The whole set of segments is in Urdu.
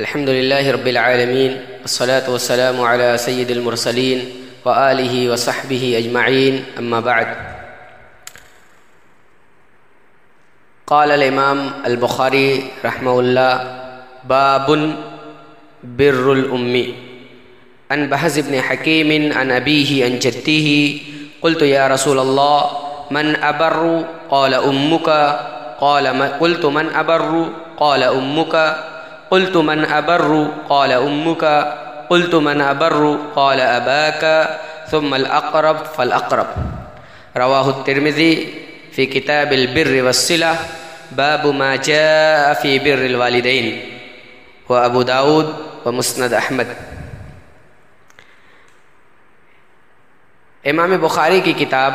الحمد لله رب العالمين والصلاة والسلام على سيد المرسلين وآله وصحبه أجمعين أما بعد. قال الإمام البخاري رحمه الله: باب بر الأم. عن بهز بن حكيم عن أبيه عن جده: قلت يا رسول الله من أبر؟ قال أمك. قلت من أبر؟ قال أمك. قلت من أبر؟ قال أمك. قلت من أبر؟ قال أباك، ثم الأقرب فالأقرب. رواه الترمذي في كتاب البر والصلة باب ما جاء في بر الوالدين، وأبو داود ومسند أحمد. امام بخاری کی کتاب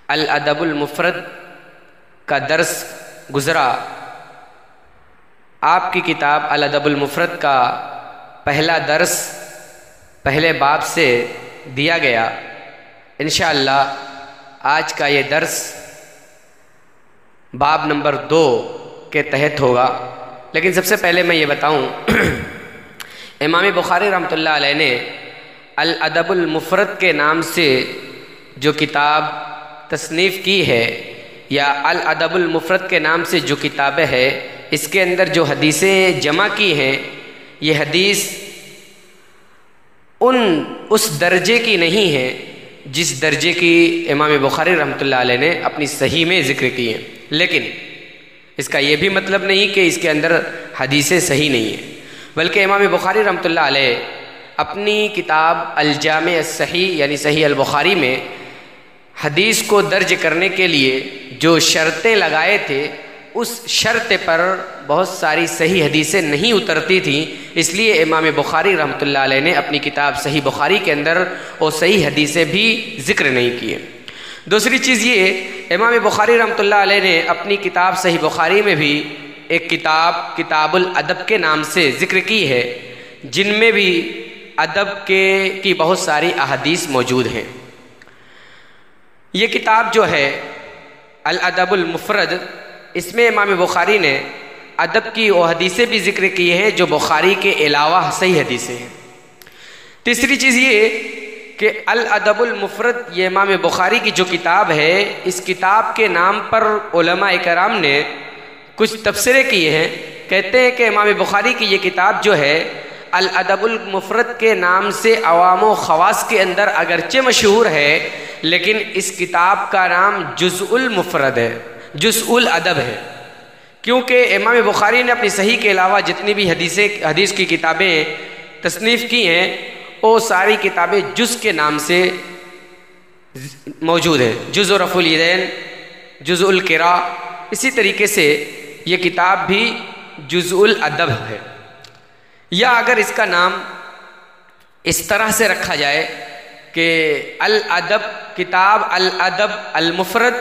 الادب المفرد کا درس گزرا. آپ کی کتاب الادب المفرد کا پہلا درس پہلے باب سے دیا گیا. انشاءاللہ آج کا یہ درس باب نمبر 2 کے تحت ہوگا. لیکن سب سے پہلے میں یہ بتاؤں امام بخاری رحمۃ اللہ علیہ نے الادب المفرد کے نام سے جو کتاب تصنیف کی ہے، یا الادب المفرد کے نام سے جو کتابیں ہے، اس کے اندر جو حدیثیں جمع کی ہیں، یہ حدیث اس درجے کی نہیں ہے جس درجے کی امام بخاری رحمۃ اللہ علیہ نے اپنی صحیح میں ذکر کی ہیں. لیکن اس کا یہ بھی مطلب نہیں کہ اس کے اندر حدیثیں صحیح نہیں ہیں، بلکہ امام بخاری رحمۃ اللہ علیہ اپنی کتاب الجامع الصحیح یعنی صحیح البخاری میں حدیث کو درج کرنے کے لیے جو شرطیں لگائے تھے، اس شرط پر بہت ساری صحیح حدیثیں نہیں اترتی تھیں. اس لیے امام بخاری رحمۃ اللہ علیہ نے اپنی کتاب صحیح بخاری کے اندر وہ صحیح حدیثیں بھی ذکر نہیں کیے. دوسری چیز یہ، امام بخاری رحمۃ اللہ علیہ نے اپنی کتاب صحیح بخاری میں بھی ایک کتاب الادب کے نام سے ذکر کی ہے، جن میں بھی ادب کی بہت ساری احادیث موجود ہیں. یہ کتاب جو ہے الادب المفرد، اس میں امام بخاری نے ادب کی وہ حدیثیں بھی ذکر کی ہیں جو بخاری کے علاوہ صحیح حدیثیں ہیں. تیسری چیز یہ کہ الادب المفرد یہ امام بخاری کی جو کتاب ہے، اس کتاب کے نام پر علماء کرام نے کچھ تبصرے کیے ہیں. کہتے ہیں کہ امام بخاری کی یہ کتاب جو ہے الادب المفرد کے نام سے عوام و خواص کے اندر اگرچہ مشہور ہے، لیکن اس کتاب کا نام جزء المفرد ہے، جزء الادب ہے. کیونکہ امام بخاری نے اپنی صحیح کے علاوہ جتنی بھی حدیث کی کتابیں تصنیف کی ہیں، وہ ساری کتابیں جز کے نام سے موجود ہیں. جزء رفع الیدین، جزء القراء. اسی طریقے سے یہ کتاب بھی جزء الادب ہے. یا اگر اس کا نام اس طرح سے رکھا جائے کہ الادب، کتاب الادب المفرد،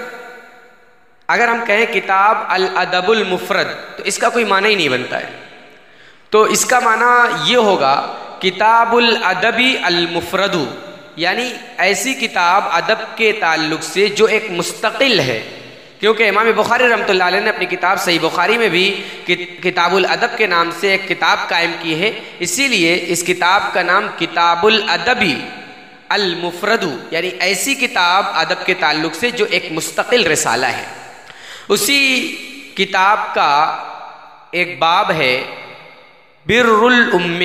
اگر ہم کہیں کتاب الادب المفرد تو اس کا کوئی معنی ہی نہیں بنتا ہے. تو اس کا معنی یہ ہوگا کتاب الادبی المفرد، یعنی ایسی کتاب ادب کے تعلق سے جو ایک مستقل ہے. کیونکہ امام بخاری رحمۃ اللہ علیہ نے اپنی کتاب صحیح بخاری میں بھی کتاب الادب کے نام سے ایک کتاب قائم کی ہے. اسی لیے اس کتاب کا نام کتاب الادبی المفرد، یعنی ایسی کتاب ادب کے تعلق سے جو ایک مستقل رسالہ ہے. اسی کتاب کا ایک باب ہے بر الام،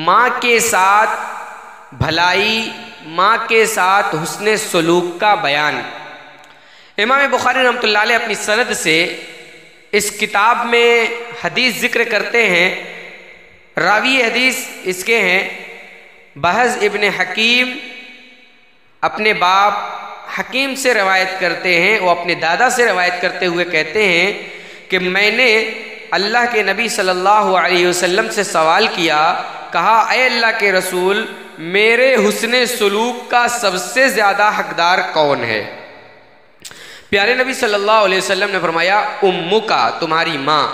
ماں کے ساتھ بھلائی، ماں کے ساتھ حسن سلوک کا بیان. امام بخاری رحمۃ اللہ علیہ اپنی سند سے اس کتاب میں حدیث ذکر کرتے ہیں. راوی حدیث اس کے ہیں بہز ابن حکیم، اپنے باپ حکیم سے روایت کرتے ہیں. وہ اپنے دادا سے روایت کرتے ہوئے کہتے ہیں کہ میں نے اللہ کے نبی صلی اللہ علیہ وسلم سے سوال کیا، کہا اے اللہ کے رسول، میرے حسن سلوک کا سب سے زیادہ حقدار کون ہے؟ پیارے نبی صلی اللہ علیہ وسلم نے فرمایا امک، تمہاری ماں.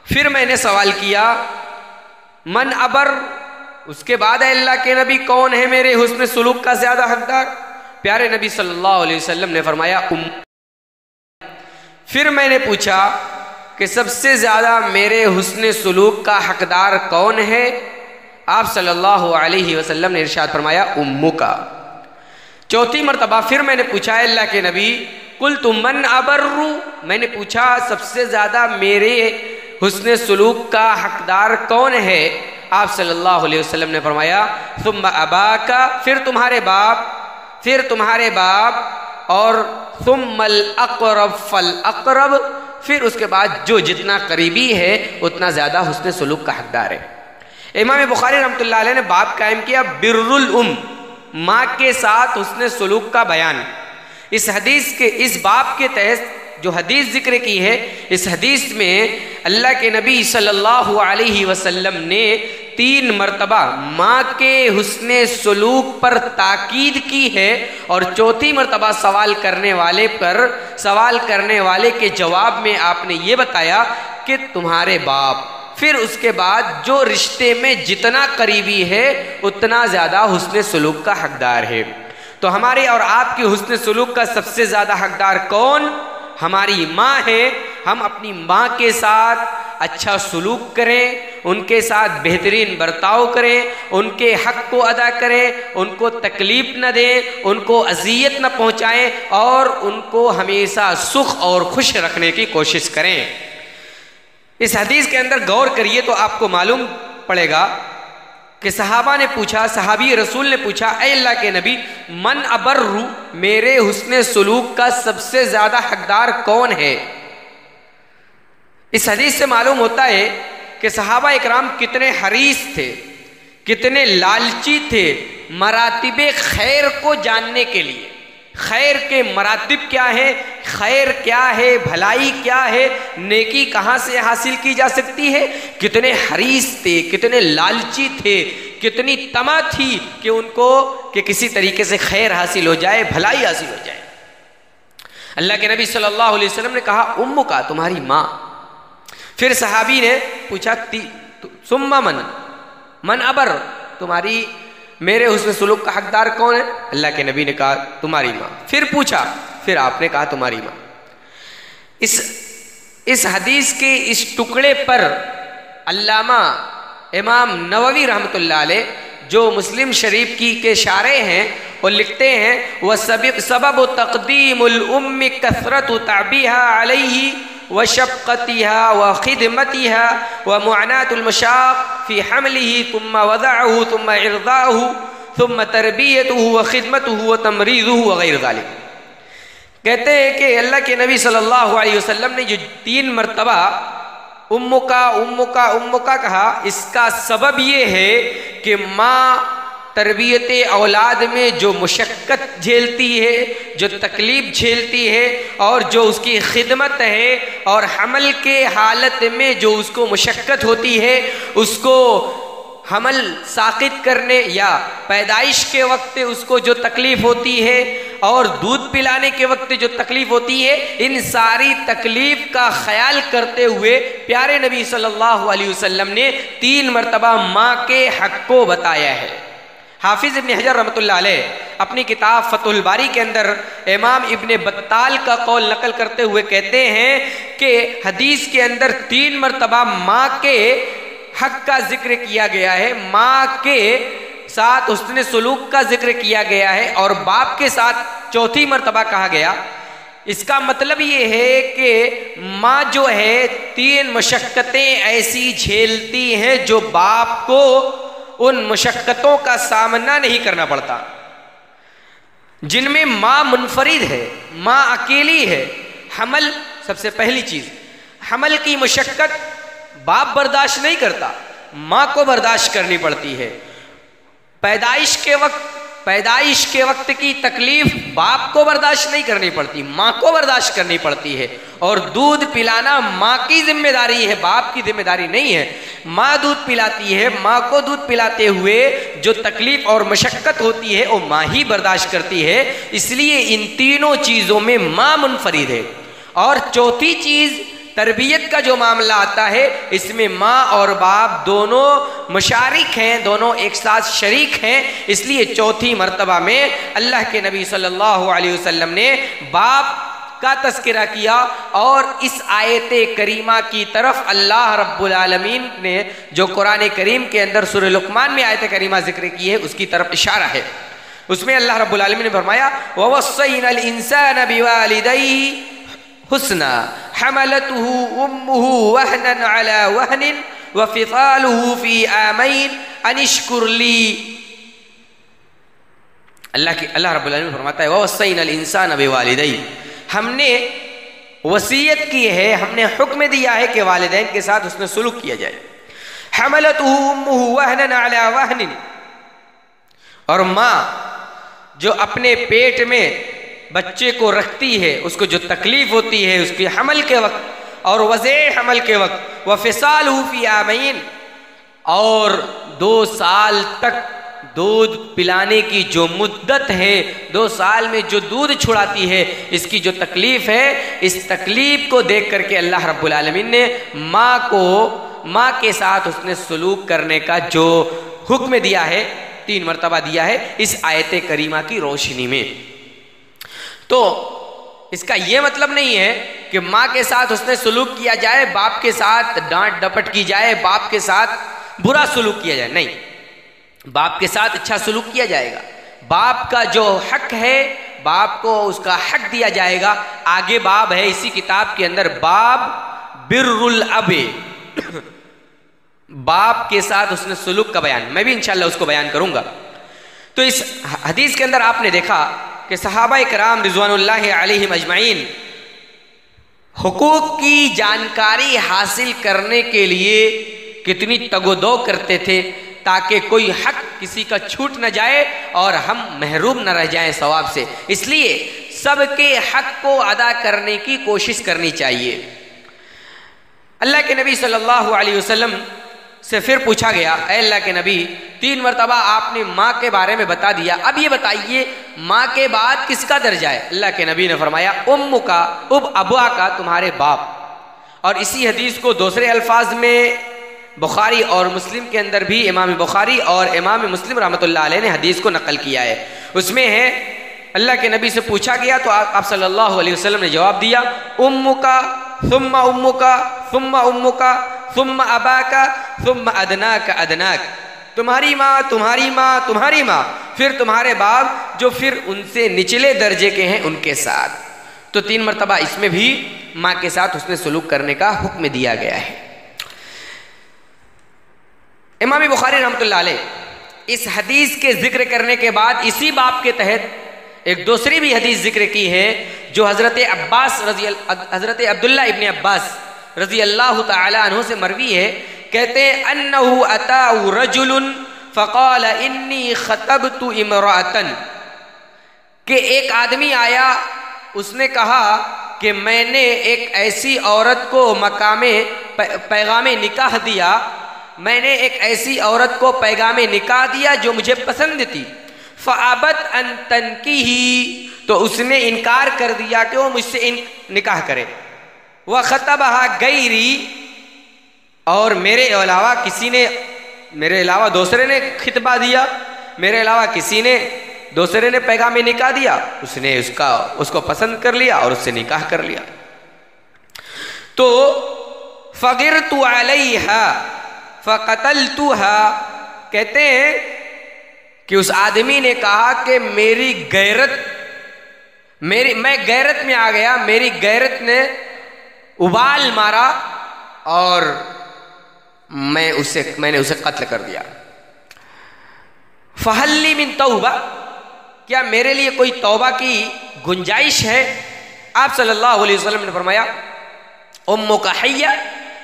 پھر میں نے سوال کیا من ابر، اس کے بعد اے اللہ کے نبی کون ہے میرے حسن سلوک کا زیادہ حقدار؟ پیارے نبی صلی اللہ علیہ وسلم نے فرمایا پھر میں نے پوچھا کہ سب سے زیادہ میرے حسن سلوک کا حقدار کون ہے؟ آپ صلی اللہ علیہ وسلم نے ارشاد فرمایا امو کا۔ چوتھی مرتبہ پھر میں نے پوچھا ہے اللہ کے نبی قلت من ابر، میں نے پوچھا سب سے زیادہ میرے حسن سلوک کا حقدار کون ہے؟ آپ صلی اللہ علیہ وسلم نے فرمایا ثم اباکا، پھر تمہارے باپ، اور ثم الاقرب فالاقرب، پھر اس کے بعد جو جتنا قریبی ہے اتنا زیادہ حسن سلوک کا حقدار ہے۔ امام بخاری رحمۃ اللہ علیہ نے باب قائم کیا بر الام، ماں کے ساتھ حسن سلوک کا بیان۔ اس باب کے تحت جو حدیث ذکر کی ہے، اس حدیث میں اللہ کے نبی صلی اللہ علیہ وسلم نے 3 مرتبہ ماں کے حسن سلوک پر تاکید کی ہے، اور چوتھی مرتبہ سوال کرنے والے کے جواب میں آپ نے یہ بتایا کہ تمہارے باپ، پھر اس کے بعد جو رشتے میں جتنا قریبی ہے اتنا زیادہ حسن سلوک کا حقدار ہے۔ تو ہمارے اور آپ کے حسن سلوک کا سب سے زیادہ حقدار کون؟ ہماری ماں ہے۔ ہم اپنی ماں کے ساتھ اچھا سلوک کریں، ان کے ساتھ بہترین برتاؤ کریں، ان کے حق کو ادا کریں، ان کو تکلیف نہ دیں، ان کو اذیت نہ پہنچائیں، اور ان کو ہمیشہ سکھ اور خوش رکھنے کی کوشش کریں۔ اس حدیث کے اندر غور کریے تو آپ کو معلوم پڑے گا کہ صحابی رسول نے پوچھا اے اللہ کے نبی من ابر، میرے حسن سلوک کا سب سے زیادہ حقدار کون ہے؟ اس حدیث سے معلوم ہوتا ہے کہ صحابہ اکرام کتنے حریص تھے، کتنے لالچی تھے مراتب خیر کو جاننے کے لیے۔ خیر کے مراتب کیا ہے، خیر کیا ہے، بھلائی کیا ہے، نیکی کہاں سے حاصل کی جا سکتی ہے۔ کتنے حریص تھے، کتنے لالچی تھے، کتنی طمع تھی کہ ان کو کہ کسی طریقے سے خیر حاصل ہو جائے، بھلائی حاصل ہو جائے۔ اللہ کے نبی صلی اللہ علیہ وسلم نے کہا امو کا، تمہاری ماں۔ پھر صحابی نے پوچھا ثم من ابر، تمہاری میرے حسن سلوک کا حقدار کون ہے؟ اللہ کے نبی نے کہا تمہاری ماں۔ پھر پوچھا، پھر آپ نے کہا تمہاری ماں۔ اس حدیث کے اس ٹکڑے پر علامہ امام نووی رحمۃ اللہ علیہ جو مسلم شریف کے شارح ہیں وہ لکھتے ہیں وَسَبَبُ تَقْدِيمُ الْأُمِّ كَثْرَةُ تَعْبِيهَا عَلَيْهِ وشفقتها وخدمتها ومعاناة المشاق في حمله ثم وضعه ثم إرضاعه ثم تربيته وخدمته وتمريضه وغير ذلك۔ کہتے ہیں کہ اللہ کے نبی صلی اللہ علیہ وسلم نے جو 3 مرتبہ امو کا کہا، اس کا سبب یہ ہے کہ ماں تربیت اولاد میں جو مشقت جھیلتی ہے، جو تکلیف جھیلتی ہے، اور جو اس کی خدمت ہے، اور حمل کے حالت میں جو اس کو مشقت ہوتی ہے، اس کو حمل ساقط کرنے یا پیدائش کے وقت اس کو جو تکلیف ہوتی ہے، اور دودھ پلانے کے وقت جو تکلیف ہوتی ہے، ان ساری تکلیف کا خیال کرتے ہوئے پیارے نبی صلی اللہ علیہ وسلم نے 3 مرتبہ ماں کے حق کو بتایا ہے۔ حافظ ابن حجر رحمۃ اللہ علیہ اپنی کتاب فتح الباری کے اندر امام ابن بطال کا قول نقل کرتے ہوئے کہتے ہیں کہ حدیث کے اندر 3 مرتبہ ماں کے حق کا ذکر کیا گیا ہے، ماں کے ساتھ حسن سلوک کا ذکر کیا گیا ہے، اور باپ کے ساتھ 4تھی مرتبہ کہا گیا۔ اس کا مطلب یہ ہے کہ ماں جو ہے 3 مشقتیں ایسی جھیلتی ہیں جو باپ کو ان مشقتوں کا سامنا نہیں کرنا پڑتا، جن میں ماں منفرد ہے، ماں اکیلی ہے۔ حمل، سب سے پہلی چیز، حمل کی مشقت باپ برداشت نہیں کرتا، ماں کو برداشت کرنی پڑتی ہے۔ پیدائش کے وقت کی تکلیف باپ کو برداشت نہیں کرنی پڑتی، ماں کو برداشت کرنی پڑتی ہے۔ اور دودھ پلانا ماں کی ذمہ داری ہے، باپ کی ذمہ داری نہیں ہے۔ ماں دودھ پلاتی ہے، ماں کو دودھ پلاتے ہوئے جو تکلیف اور مشقت ہوتی ہے وہ ماں ہی برداشت کرتی ہے۔ اس لیے ان تینوں چیزوں میں ماں منفرد ہے۔ اور 4تھی چیز تربیت کا جو معاملہ آتا ہے، اس میں ماں اور باپ دونوں مشارک ہیں، دونوں ایک ساتھ شریک ہیں۔ اس لیے 4تھی مرتبہ میں اللہ کے نبی صلی اللہ علیہ وسلم نے باپ کا تذکرہ کیا، اور اس آیت کریمہ کی طرف اللہ رب العالمین نے جو قرآن کریم کے اندر سورہ لقمان میں آیت کریمہ ذکر کی ہے اس کی طرف اشارہ ہے۔ اس میں اللہ رب العالمین نے فرمایا وَوَصَّيْنَا الْإِنسَانَ بِوَالِدَيْهِ حُسْنًا حَمَلَتْهُ أُمُّهُ وَهْنًا عَلَى وَهْنٍ وَفِصَالُهُ فِي عَامَيْنِ أَنِ اشْكُرْ لِي۔ اللہ رب العالمین فرماتا ہے وَوَصَّيْنَا الْإِنسَانَ بِوَالِدَيْهِ، ہم نے وصیت کی ہے، ہم نے حکم دیا ہے کہ والدین کے ساتھ اس نے سلوک کیا جائے۔ حَمَلَتْهُ أُمُّهُ وَهْنًا عَلَى وَهْنٍ، اور ماں جو اپنے پیٹ میں بچے کو رکھتی ہے اس کو جو تکلیف ہوتی ہے اس کی حمل کے وقت اور وضع حمل کے وقت، وَفِصَالُهُ فِي عَامَيْنِ، اور 2 سال تک دودھ پلانے کی جو مدت ہے، 2 سال میں جو دودھ چھڑاتی ہے، اس کی جو تکلیف ہے، اس تکلیف کو دیکھ کر کے اللہ رب العالمین نے ماں کے ساتھ اس نے سلوک کرنے کا جو حکم دیا ہے 3 مرتبہ دیا ہے اس آیت کریمہ کی روشنی میں۔ تو اس کا یہ مطلب نہیں ہے کہ ماں کے ساتھ اس نے سلوک کیا جائے، باپ کے ساتھ ڈانٹ ڈپٹ کی جائے، باپ کے ساتھ برا سلوک کیا جائے، نہیں، باپ کے ساتھ اچھا سلوک کیا جائے گا۔ باپ کا جو حق ہے باپ کو اس کا حق دیا جائے گا۔ آگے باب ہے اسی کتاب کے اندر، باب بر الاب، باپ کے ساتھ اس نے سلوک کا بیان، میں بھی انشاءاللہ اس کو بیان کروں گا۔ تو اس حدیث کے اندر آپ نے دیکھا کہ صحابہ کرام رضوان اللہ علیہم اجمعین حقوق کی جانکاری حاصل کرنے کے لیے کتنی تگ و دو کرتے تھے تاکہ کوئی حق کسی کا چھوٹ نہ جائے اور ہم محروم نہ رہ جائیں ثواب سے۔ اس لیے سب کے حق کو ادا کرنے کی کوشش کرنی چاہیے۔ اللہ کے نبی صلی اللہ علیہ وسلم سے پھر پوچھا گیا، اے اللہ کے نبی 3 مرتبہ آپ نے ماں کے بارے میں بتا دیا، اب یہ بتائیے ماں کے بعد کس کا درجہ ہے؟ اللہ کے نبی نے فرمایا ام کا، ابوا کا، تمہارے باپ۔ اور اسی حدیث کو دوسرے الفاظ میں بخاری اور مسلم کے اندر بھی امام بخاری اور امام مسلم رحمۃ اللہ علیہ نے حدیث کو نقل کیا ہے۔ اس میں ہے اللہ کے نبی سے پوچھا گیا تو آپ صلی اللہ علیہ وسلم نے جواب دیا امکا ثم امکا ثم امکا ثم اباکا ثم ادناک ادناک، تمہاری ماں تمہاری ماں تمہاری ماں، پھر تمہارے باپ جو پھر ان سے نچلے درجے کے ہیں ان کے ساتھ۔ تو 3 مرتبہ اس میں بھی ماں کے ساتھ اس نے سلوک کرنے کا حکم دیا گیا ہے۔ امام بخاری رحمۃ اللہ علیہ اس حدیث کے ذکر کرنے کے بعد اسی باب کے تحت ایک دوسری بھی حدیث ذکر کی ہے جو حضرت عبداللہ ابن عباس رضی اللہ تعالی عنہ سے مروی ہے، کہتے ہیں انہ اتى رجل فقال انی خطبت امرأة، کہ ایک آدمی آیا، اس نے کہا کہ میں نے ایک ایسی عورت کو پیغام نکاح دیا، میں نے ایک ایسی عورت کو پیغام نکاح دیا جو مجھے پسند تھی، فابت ان تنکیہ، تو اس نے انکار کر دیا کہ وہ مجھ سے نکاح کرے، وخطبها غیری، اور میرے علاوہ دوسرے نے خطبہ دیا، میرے علاوہ کسی نے دوسرے نے پیغام نکاح دیا، اس نے اس کو پسند کر لیا اور اس سے نکاح کر لیا۔ تو فغرت علیہا فقتلتها، کہتے ہیں کہ اس آدمی نے کہا کہ میں غیرت میں آ گیا، میری غیرت نے ابال مارا اور میں نے اسے قتل کر دیا۔ فہل لی من توبہ، کیا میرے لیے کوئی توبہ کی گنجائش ہے؟ آپ صلی اللہ علیہ وسلم نے فرمایا امک حیہ،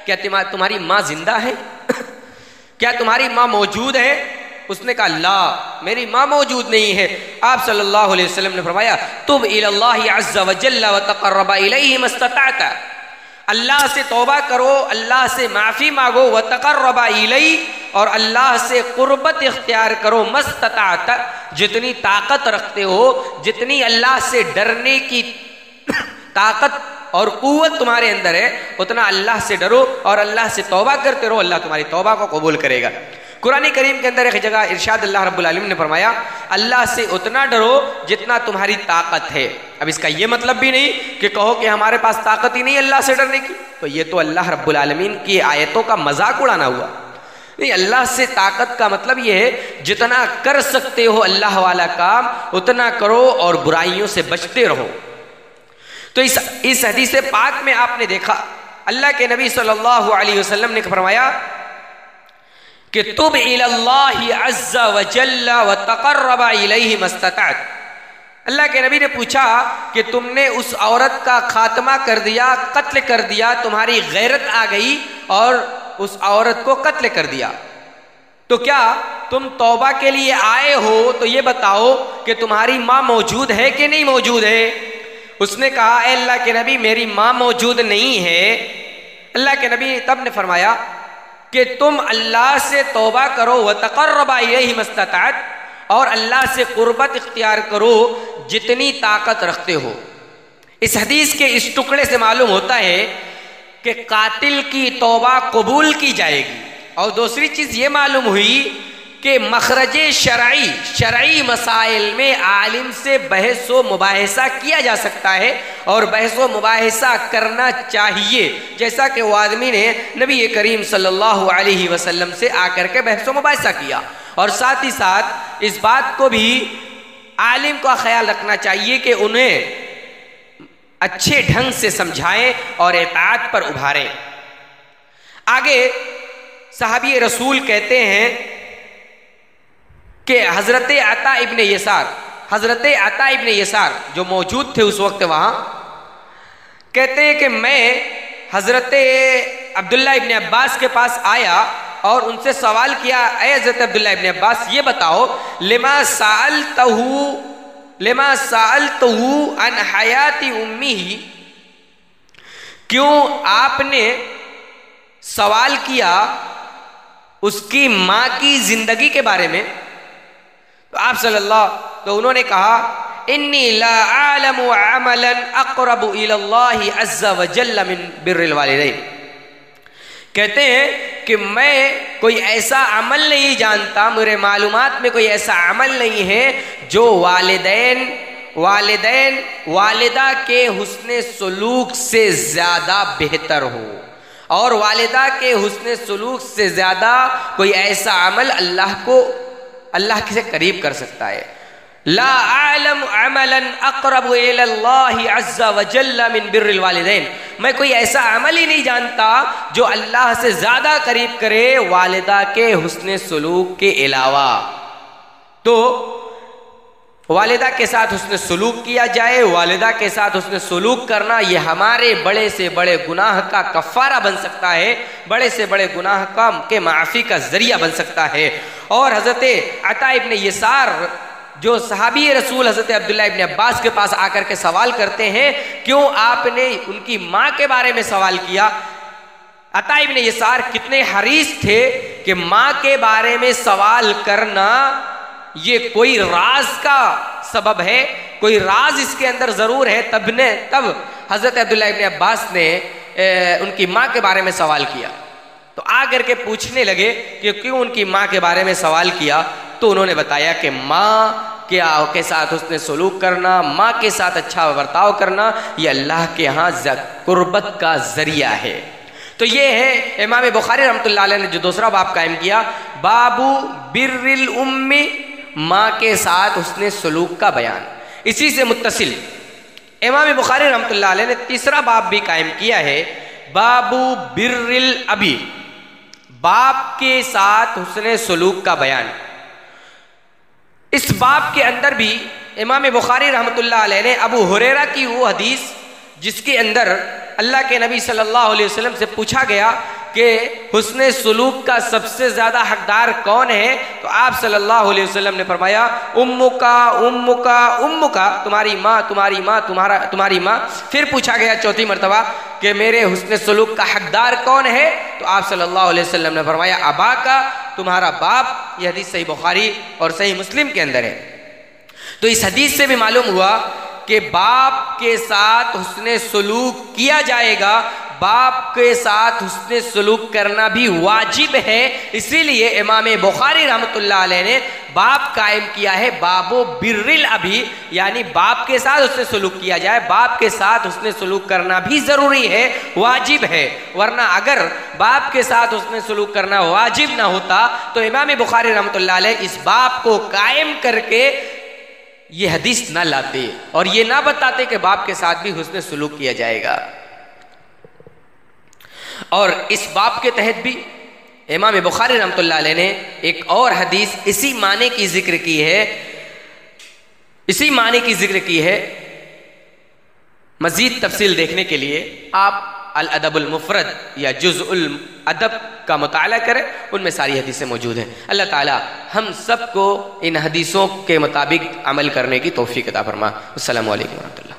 کیا تمہاری ماں زندہ ہے؟ کیا تمہاری ماں موجود ہے؟ اس نے کہا لا، میری ماں موجود نہیں ہے۔ آپ صلی اللہ علیہ وسلم نے فرمایا تب الی اللہ عز وجل وتقرب الیہ ما استطعت، اللہ سے توبہ کرو، اللہ سے معافی مانگو، وتقرب الیہ، اور اللہ سے قربت اختیار کرو، ما استطعت، جتنی طاقت رکھتے ہو، جتنی اللہ سے ڈرنے کی طاقت اور قوت تمہارے اندر ہے اتنا اللہ سے ڈرو اور اللہ سے توبہ کرتے رہو، اللہ تمہاری توبہ کو قبول کرے گا۔ قرآن کریم کے اندر ایک جگہ ارشاد اللہ رب العالمین نے فرمایا اللہ سے اتنا ڈرو جتنا تمہاری طاقت ہے۔ اب اس کا یہ مطلب بھی نہیں کہ کہو کہ ہمارے پاس طاقت ہی نہیں اللہ سے ڈرنے کی، تو یہ تو اللہ رب العالمین کی آیتوں کا مذاق اڑانا ہوا۔ نہیں، اللہ سے طاقت کا مطلب یہ ہے جتنا کر سکتے ہو اللہ والا کام اتنا کرو اور برائیوں سے بچتے رہو۔ تو اس حدیث پاک میں آپ نے دیکھا اللہ کے نبی صلی اللہ علیہ وسلم نے فرمایا کہ تب الی اللہ عز وجل وتقرب الیہ ما استطعت۔ اللہ کے نبی نے پوچھا کہ تم نے اس عورت کا خاتمہ کر دیا، قتل کر دیا، تمہاری غیرت آ گئی اور اس عورت کو قتل کر دیا، تو کیا تم توبہ کے لیے آئے ہو؟ تو یہ بتاؤ کہ تمہاری ماں موجود ہے کہ نہیں موجود ہے؟ اس نے کہا اے اللہ کے نبی میری ماں موجود نہیں ہے۔ اللہ کے نبی تب نے فرمایا کہ تم اللہ سے توبہ کرو وتقرب الیہ ما استطعت، اور اللہ سے قربت اختیار کرو جتنی طاقت رکھتے ہو۔ اس حدیث کے اس ٹکڑے سے معلوم ہوتا ہے کہ قاتل کی توبہ قبول کی جائے گی، اور دوسری چیز یہ معلوم ہوئی کہ مخرج شرعی مسائل میں عالم سے بحث و مباحثہ کیا جا سکتا ہے، اور بحث و مباحثہ کرنا چاہیے، جیسا کہ وہ آدمی نے نبی کریم صلی اللہ علیہ وسلم سے آ کر کے بحث و مباحثہ کیا۔ اور ساتھ ہی ساتھ اس بات کو بھی عالم کا خیال رکھنا چاہیے کہ انہیں اچھے ڈھنگ سے سمجھائیں اور اطاعت پر ابھاریں۔ آگے صحابی رسول کہتے ہیں کہ حضرت عطا ابن یسار جو موجود تھے اس وقت وہاں، کہتے ہیں کہ میں حضرت عبداللہ ابن عباس کے پاس آیا اور ان سے سوال کیا اے حضرت عبداللہ ابن عباس یہ بتاؤ لما سألتہ عن حیات امہ، کیوں آپ نے سوال کیا اس کی ماں کی زندگی کے بارے میں؟ تو آپ تو انہوں نے کہا انی لا اعلم عملا اقرب الی اللہ عز وجل من بر الوالدین، کہتے ہیں کہ میں کوئی ایسا عمل نہیں جانتا، میرے معلومات میں کوئی ایسا عمل نہیں ہے جو والدہ کے حسن سلوک سے زیادہ بہتر ہو، اور والدہ کے حسن سلوک سے زیادہ کوئی ایسا عمل اللہ سے قریب کر سکتا ہے۔ لا اعلم عملا اقرب الی اللہ عز وجل من بر الوالدین، میں کوئی ایسا عمل ہی نہیں جانتا جو اللہ سے زیادہ قریب کرے والدہ کے حسن سلوک کے علاوہ۔ تو والدہ کے ساتھ حسن سلوک کیا جائے، والدہ کے ساتھ حسن سلوک کرنا یہ ہمارے بڑے سے بڑے گناہ کا کفارہ بن سکتا ہے، بڑے سے بڑے گناہ کے معافی کا ذریعہ بن سکتا ہے۔ اور حضرت عطا ابن یسار جو صحابی رسول حضرت عبداللہ ابن عباس کے پاس آ کر کے سوال کرتے ہیں کیوں آپ نے ان کی ماں کے بارے میں سوال کیا؟ عطا ابن یسار کتنے حریص تھے کہ ماں کے بارے میں سوال کرنا یہ کوئی راز کا سبب ہے، کوئی راز اس کے اندر ضرور ہے، تب حضرت عبداللہ ابن عباس نے ان کی ماں کے بارے میں سوال کیا۔ تو آ کر کے پوچھنے لگے کہ کیوں ان کی ماں کے بارے میں سوال کیا، تو انہوں نے بتایا کہ ماں کے ساتھ حسن سلوک کرنا، ماں کے ساتھ اچھا برتاؤ کرنا یہ اللہ کے ہاں قربت کا ذریعہ ہے۔ تو یہ ہے امام بخاری رحمۃ اللہ علیہ نے جو دوسرا باب قائم کیا، بابو بر الام، ماں کے ساتھ حسن سلوک کا بیان۔ اسی سے متصل امام بخاری رحمۃ اللہ علیہ نے تیسرا باب بھی قائم کیا ہے، بابو بر الابی، باپ کے ساتھ حسن سلوک کا بیان۔ اس باب کے اندر بھی امام بخاری رحمۃ اللہ علیہ نے ابو ہریرہ کی وہ حدیث جس کے اندر اللہ کے نبی صلی اللہ علیہ وسلم سے پوچھا گیا کہ حسن سلوک کا سب سے زیادہ حقدار کون ہے، تو آپ صلی اللہ علیہ وسلم نے فرمایا امکا امکا امکا، تمہاری ماں تمہاری ماں تمہاری ماں۔ پھر پوچھا گیا چوتھی مرتبہ کہ میرے حسن سلوک کا حقدار کون ہے، تو آپ صلی اللہ علیہ وسلم نے فرمایا ابا کا، تمہارا باپ۔ یہ حدیث صحیح بخاری اور صحیح مسلم کے اندر ہے۔ تو اس حدیث سے بھی معلوم ہوا کہ باپ کے ساتھ حسن سلوک کیا جائے گا باپ کے ساتھ حسن سلوک کرنا بھی واجب ہے۔ اسی لیے امام بخاری رحمۃ اللہ علیہ نے باپ قائم کیا ہے، باب بر الابی، یعنی باپ کے ساتھ حسن سلوک کیا جائے۔ باپ کے ساتھ حسن سلوک کرنا بھی ضروری ہے، واجب ہے، ورنہ اگر باپ کے ساتھ حسن سلوک کرنا واجب نہ ہوتا تو امام بخاری رحمۃ اللہ علیہ اس باپ کو قائم کر کے یہ حدیث نہ لاتے اور یہ نہ بتاتے کہ باپ کے ساتھ بھی حسن سلوک کیا جائے گا۔ اور اس باپ کے تحت بھی امام بخاری رحمۃ اللہ علیہ نے ایک اور حدیث اسی معنی کی ذکر کی ہے۔ مزید تفصیل دیکھنے کے لیے آپ الادب المفرد یا جزء الادب کا مطالعہ کریں، ان میں ساری حدیثیں موجود ہیں۔ اللہ تعالی ہم سب کو ان حدیثوں کے مطابق عمل کرنے کی توفیق عطا فرما۔ السلام علیکم ورحمۃ اللہ۔